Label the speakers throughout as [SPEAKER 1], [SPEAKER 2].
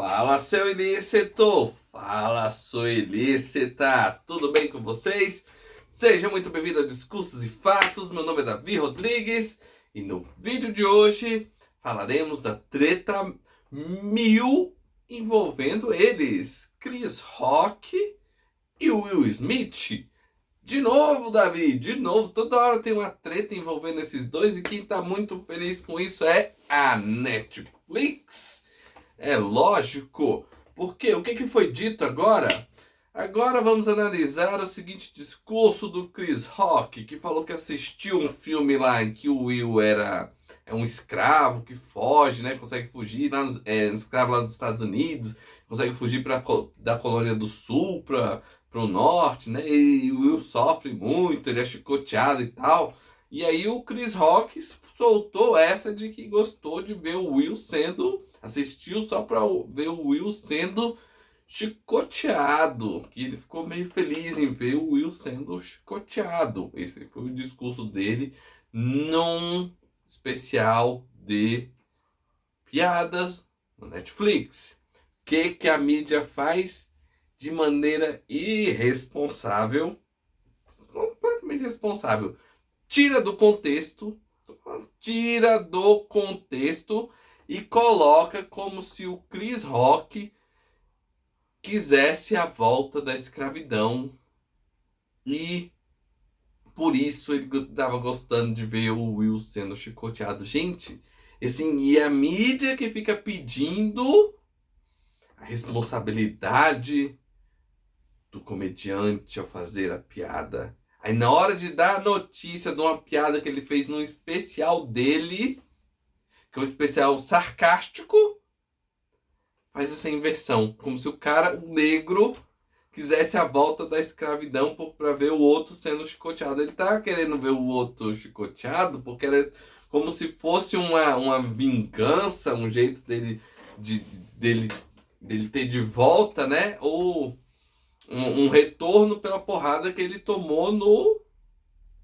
[SPEAKER 1] Fala, seu ilícito! Fala, sua ilícita! Tudo bem com vocês? Seja muito bem-vindo a Discursos e Fatos. Meu nome é Davi Rodrigues e no vídeo de hoje falaremos da treta mil envolvendo eles, Chris Rock e Will Smith. De novo, Davi, de novo, toda hora tem uma treta envolvendo esses dois e quem tá muito feliz com isso é a Netflix. É lógico, porque o que foi dito agora? Agora vamos analisar o seguinte discurso do Chris Rock, que falou que assistiu um filme lá em que o Will é um escravo que foge, né? Consegue fugir, um escravo lá dos Estados Unidos, consegue fugir da colônia do Sul para o norte, né? E o Will sofre muito, ele é chicoteado e tal. E aí o Chris Rock soltou essa de que gostou de ver o Will assistiu só para ver o Will sendo chicoteado, que ele ficou meio feliz em ver o Will sendo chicoteado. Esse foi o discurso dele num especial de piadas no Netflix. O que a mídia faz de maneira irresponsável, completamente irresponsável? Tira do contexto e coloca como se o Chris Rock quisesse a volta da escravidão e por isso ele estava gostando de ver o Will sendo chicoteado. Gente, assim, e a mídia que fica pedindo a responsabilidade do comediante ao fazer a piada. Aí na hora de dar a notícia de uma piada que ele fez num especial dele, que é um especial sarcástico, faz essa inversão. Como se o negro, quisesse a volta da escravidão para ver o outro sendo chicoteado. Ele tá querendo ver o outro chicoteado porque era como se fosse uma vingança, um jeito dele, dele ter de volta, né? Ou um retorno pela porrada que ele tomou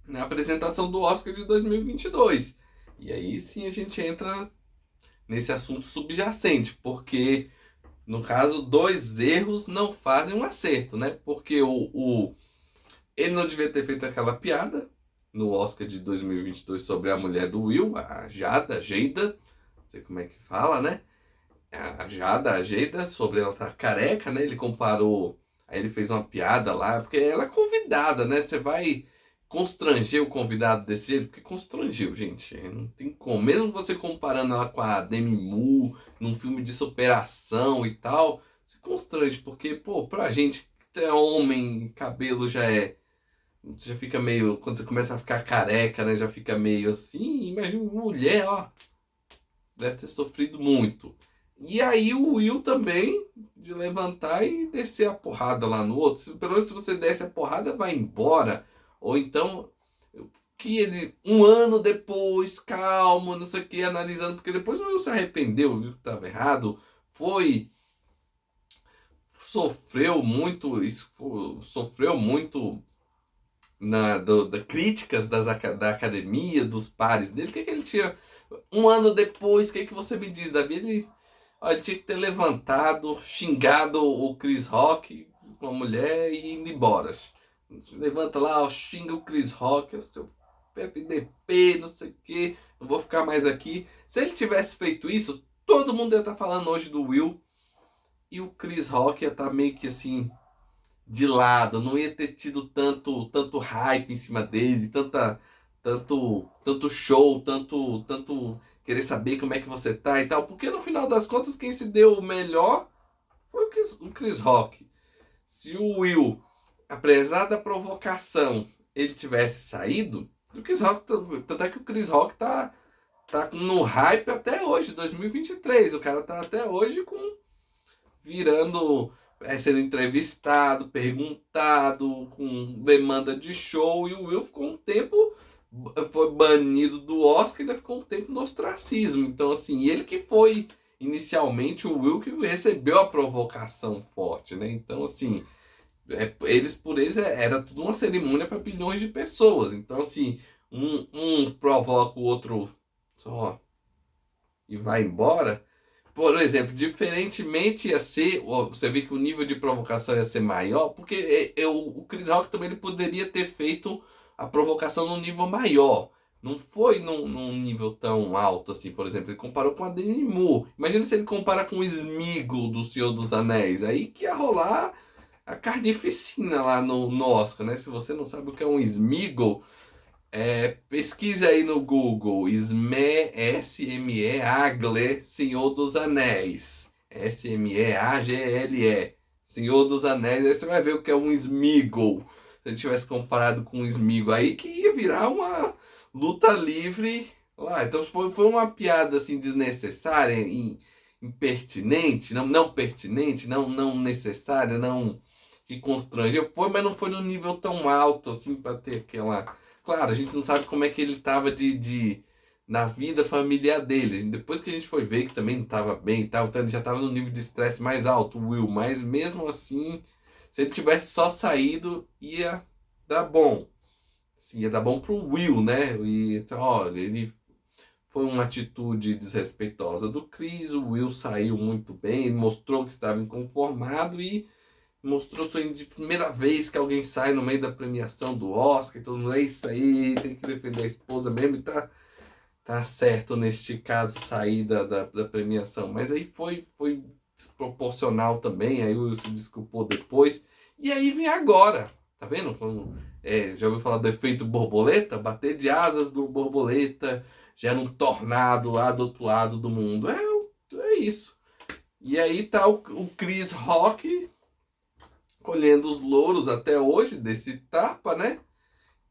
[SPEAKER 1] na apresentação do Oscar de 2022. E aí sim a gente entra nesse assunto subjacente, porque no caso, dois erros não fazem um acerto, né? Porque ele não devia ter feito aquela piada no Oscar de 2022 sobre a mulher do Will, a Jada, não sei como é que fala, né? A Jada, sobre ela estar careca, né? Ele comparou, aí ele fez uma piada lá, porque ela é convidada, né? Você vai constranger o convidado desse jeito, porque constrangeu, gente. Não tem como. Mesmo você comparando ela com a Demi Moore, num filme de superação e tal, se constrange, porque, pô, pra gente que é homem, cabelo já fica meio, quando você começa a ficar careca, né, já fica meio assim, imagina mulher, ó, deve ter sofrido muito. E aí o Will também, de levantar e descer a porrada lá no outro, pelo menos se você desce a porrada, vai embora, ou então que ele, um ano depois, calmo, não sei o que, analisando, porque depois o Will se arrependeu, viu que estava errado, sofreu muito, sofreu muito da críticas da academia, dos pares dele. O que ele tinha, um ano depois, o que você me diz, Davi? Ele tinha que ter levantado, xingado o Chris Rock com a mulher e indo embora. Levanta lá, xinga o Chris Rock, o seu FDP, não sei o que, não vou ficar mais aqui. Se ele tivesse feito isso, todo mundo ia estar falando hoje do Will e o Chris Rock ia estar meio que assim, de lado, não ia ter tido tanto hype em cima dele, tanto show, tanto querer saber como é que você tá e tal, porque no final das contas quem se deu o melhor foi o Chris Rock. Se o Will, apesar da provocação, ele tivesse saído, o Chris Rock, tanto é que o Chris Rock tá no hype até hoje, 2023. O cara tá até hoje virando, sendo entrevistado, perguntado, com demanda de show. E o Will ficou um tempo, foi banido do Oscar e ainda ficou um tempo no ostracismo. Então, assim, ele que foi inicialmente o Will que recebeu a provocação forte, né? Então, assim, por eles era tudo uma cerimônia para bilhões de pessoas. Então, assim, um provoca o outro só e vai embora. por exemplo, diferentemente ia ser, você vê que o nível de provocação ia ser maior, porque o Chris Rock também ele poderia ter feito a provocação num nível maior. Não foi num nível tão alto assim, por exemplo, ele comparou com a Demi Moore. Imagina se ele compara com o Sméagol do Senhor dos Anéis, aí que ia rolar a carnificina lá no Oscar, né? Se você não sabe o que é um Sméagol, pesquise aí no Google, S-M-E, Agle, Senhor dos Anéis. S-M-E-A-G-L-E, Senhor dos Anéis. Aí você vai ver o que é um Sméagol. Se ele tivesse comparado com um Sméagol, aí que ia virar uma luta livre lá. Então foi uma piada assim desnecessária, impertinente, não pertinente, não necessária, não que constrangeu. Foi, mas não foi no nível tão alto assim para ter aquela. Claro, a gente não sabe como é que ele tava na vida familiar dele. Depois que a gente foi ver que também não tava bem e tal, então ele já tava no nível de estresse mais alto, o Will. Mas mesmo assim, se ele tivesse só saído, ia dar bom. Assim, ia dar bom pro Will, né? E, então, olha, ele foi uma atitude desrespeitosa do Chris, o Will saiu muito bem, ele mostrou que estava inconformado e mostrou sua de primeira vez que alguém sai no meio da premiação do Oscar e todo mundo, é isso aí, tem que defender a esposa mesmo e tá certo neste caso sair da premiação. Mas aí foi desproporcional também, aí o Will se desculpou depois. E aí vem agora, tá vendo? Já ouviu falar do efeito borboleta? Bater de asas do borboleta gera um tornado lá do outro lado do mundo. É isso. E aí tá o Chris Rock colhendo os louros até hoje desse tapa, né?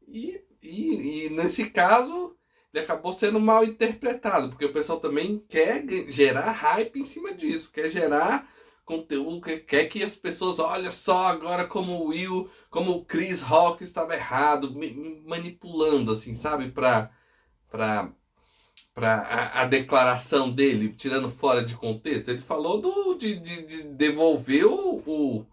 [SPEAKER 1] E nesse caso, ele acabou sendo mal interpretado, porque o pessoal também quer gerar hype em cima disso, quer gerar conteúdo, quer que as pessoas olhem só agora como o Will, como o Chris Rock estava errado, manipulando, assim, sabe? Pra a declaração dele, tirando fora de contexto. Ele falou de devolver o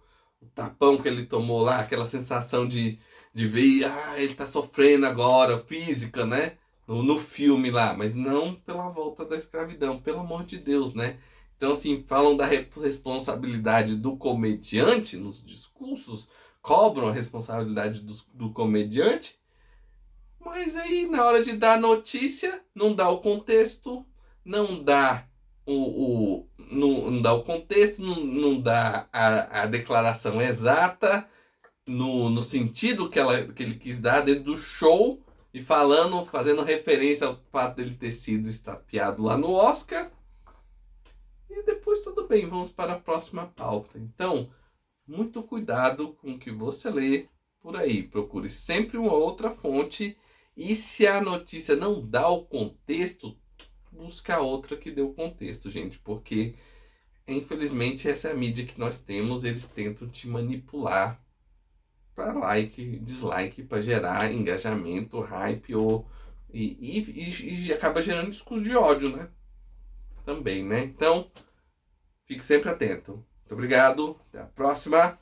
[SPEAKER 1] tapão que ele tomou lá, aquela sensação de ver, ele tá sofrendo agora, física, né? No filme lá, mas não pela volta da escravidão, pelo amor de Deus, né? Então, assim, falam da responsabilidade do comediante nos discursos, cobram a responsabilidade do comediante, mas aí, na hora de dar a notícia, não dá o contexto, não dá não dá o contexto, não dá a declaração exata no sentido que ele quis dar dentro do show e fazendo referência ao fato dele ter sido estapeado lá no Oscar. E depois tudo bem, vamos para a próxima pauta. Então, muito cuidado com o que você lê por aí. Procure sempre uma outra fonte. E se a notícia não dá o contexto, busca outra que dê o contexto, gente. Porque, infelizmente, essa é a mídia que nós temos. Eles tentam te manipular para like, dislike, para gerar engajamento, hype e acaba gerando discurso de ódio, né? Também, né? Então, fique sempre atento. Muito obrigado. Até a próxima.